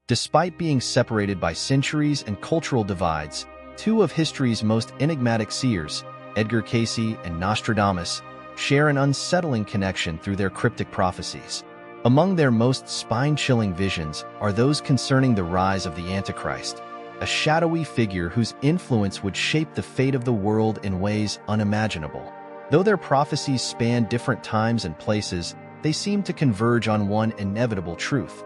Despite being separated by centuries and cultural divides, two of history's most enigmatic seers, Edgar Cayce and Nostradamus, share an unsettling connection through their cryptic prophecies. Among their most spine-chilling visions are those concerning the rise of the Antichrist, a shadowy figure whose influence would shape the fate of the world in ways unimaginable. Though their prophecies span different times and places, they seem to converge on one inevitable truth.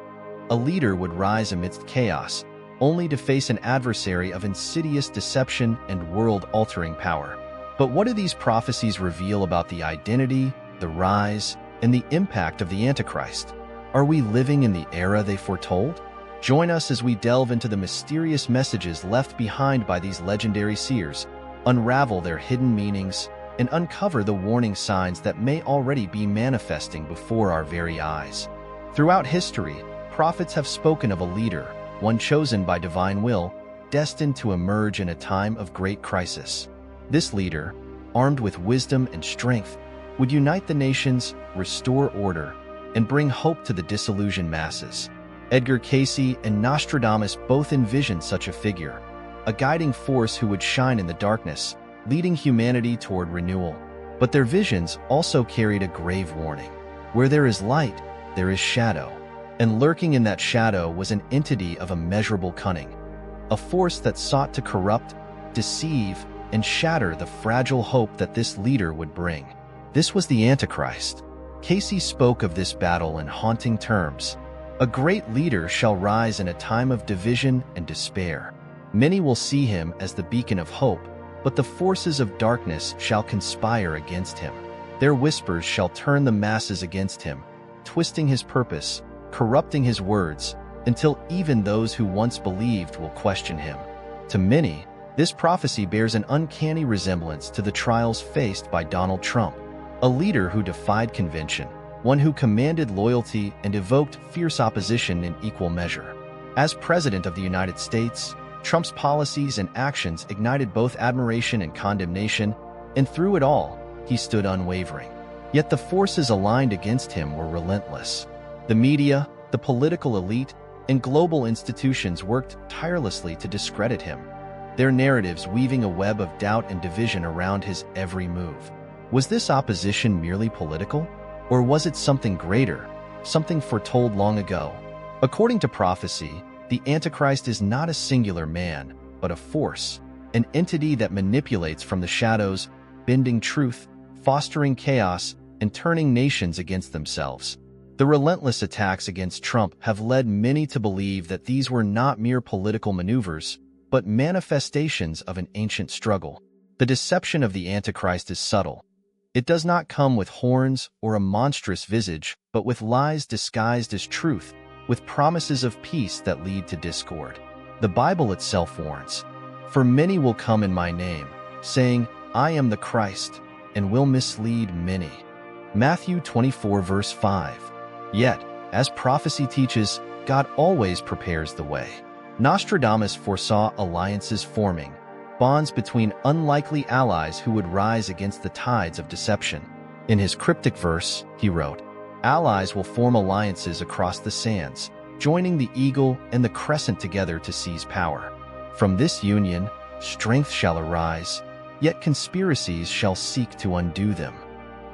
A leader would rise amidst chaos, only to face an adversary of insidious deception and world-altering power. But what do these prophecies reveal about the identity, the rise, and the impact of the Antichrist? Are we living in the era they foretold? Join us as we delve into the mysterious messages left behind by these legendary seers, unravel their hidden meanings, and uncover the warning signs that may already be manifesting before our very eyes. Throughout history, prophets have spoken of a leader, one chosen by divine will, destined to emerge in a time of great crisis. This leader, armed with wisdom and strength, would unite the nations, restore order, and bring hope to the disillusioned masses. Edgar Cayce and Nostradamus both envisioned such a figure, a guiding force who would shine in the darkness, leading humanity toward renewal. But their visions also carried a grave warning. Where there is light, there is shadow. And lurking in that shadow was an entity of immeasurable cunning, a force that sought to corrupt, deceive, and shatter the fragile hope that this leader would bring. This was the Antichrist. Cayce spoke of this battle in haunting terms. A great leader shall rise in a time of division and despair. Many will see him as the beacon of hope, but the forces of darkness shall conspire against him. Their whispers shall turn the masses against him, twisting his purpose, corrupting his words, until even those who once believed will question him. To many, this prophecy bears an uncanny resemblance to the trials faced by Donald Trump, a leader who defied convention, one who commanded loyalty and evoked fierce opposition in equal measure. As President of the United States, Trump's policies and actions ignited both admiration and condemnation, and through it all, he stood unwavering. Yet the forces aligned against him were relentless. The media, the political elite, and global institutions worked tirelessly to discredit him, their narratives weaving a web of doubt and division around his every move. Was this opposition merely political? Or was it something greater, something foretold long ago? According to prophecy, the Antichrist is not a singular man, but a force, an entity that manipulates from the shadows, bending truth, fostering chaos, and turning nations against themselves. The relentless attacks against Trump have led many to believe that these were not mere political maneuvers, but manifestations of an ancient struggle. The deception of the Antichrist is subtle. It does not come with horns or a monstrous visage, but with lies disguised as truth, with promises of peace that lead to discord. The Bible itself warns, "For many will come in my name, saying, 'I am the Christ,' and will mislead many." Matthew 24 verse 5. Yet, as prophecy teaches, God always prepares the way. Nostradamus foresaw alliances forming, bonds between unlikely allies who would rise against the tides of deception. In his cryptic verse, he wrote, "Allies will form alliances across the sands, joining the eagle and the crescent together to seize power. From this union, strength shall arise, yet conspiracies shall seek to undo them."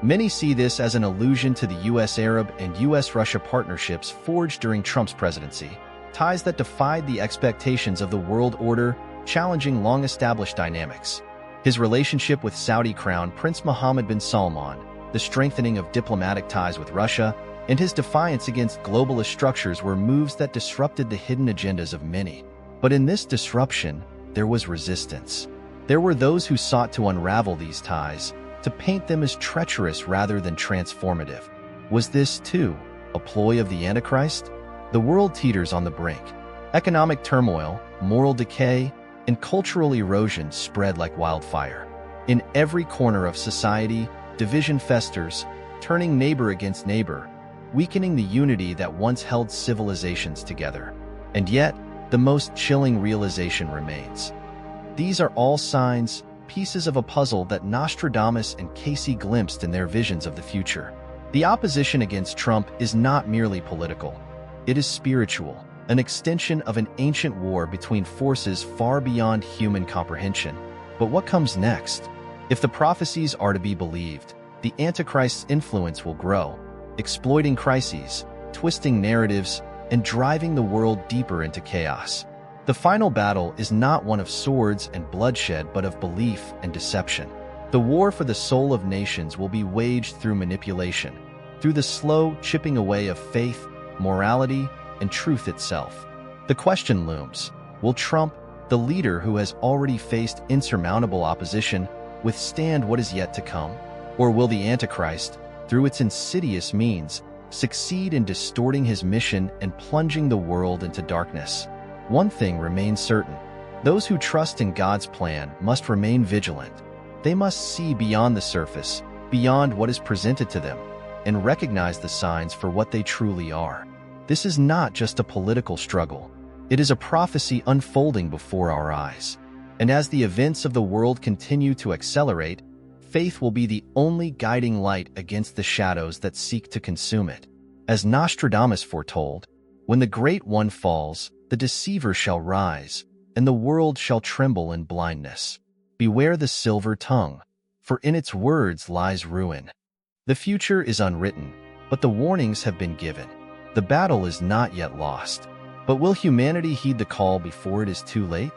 Many see this as an allusion to the U.S.-Arab and U.S.-Russia partnerships forged during Trump's presidency, ties that defied the expectations of the world order, challenging long-established dynamics. His relationship with Saudi Crown Prince Mohammed bin Salman, the strengthening of diplomatic ties with Russia, and his defiance against globalist structures were moves that disrupted the hidden agendas of many. But in this disruption, there was resistance. There were those who sought to unravel these ties, to paint them as treacherous rather than transformative. Was this, too, a ploy of the Antichrist? The world teeters on the brink. Economic turmoil, moral decay, and cultural erosion spread like wildfire. In every corner of society, division festers, turning neighbor against neighbor, weakening the unity that once held civilizations together. And yet, the most chilling realization remains. These are all signs, pieces of a puzzle that Nostradamus and Cayce glimpsed in their visions of the future. The opposition against Trump is not merely political. It is spiritual. an extension of an ancient war between forces far beyond human comprehension. But what comes next? If the prophecies are to be believed, the Antichrist's influence will grow, exploiting crises, twisting narratives, and driving the world deeper into chaos. The final battle is not one of swords and bloodshed, but of belief and deception. The war for the soul of nations will be waged through manipulation, through the slow chipping away of faith, morality, and truth itself. The question looms: will Trump, the leader who has already faced insurmountable opposition, withstand what is yet to come? Or will the Antichrist, through its insidious means, succeed in distorting his mission and plunging the world into darkness? One thing remains certain: those who trust in God's plan must remain vigilant. They must see beyond the surface, beyond what is presented to them, and recognize the signs for what they truly are. This is not just a political struggle. It is a prophecy unfolding before our eyes. And as the events of the world continue to accelerate, faith will be the only guiding light against the shadows that seek to consume it. As Nostradamus foretold, when the Great One falls, the deceiver shall rise, and the world shall tremble in blindness. Beware the silver tongue, for in its words lies ruin. The future is unwritten, but the warnings have been given. The battle is not yet lost. But will humanity heed the call before it is too late?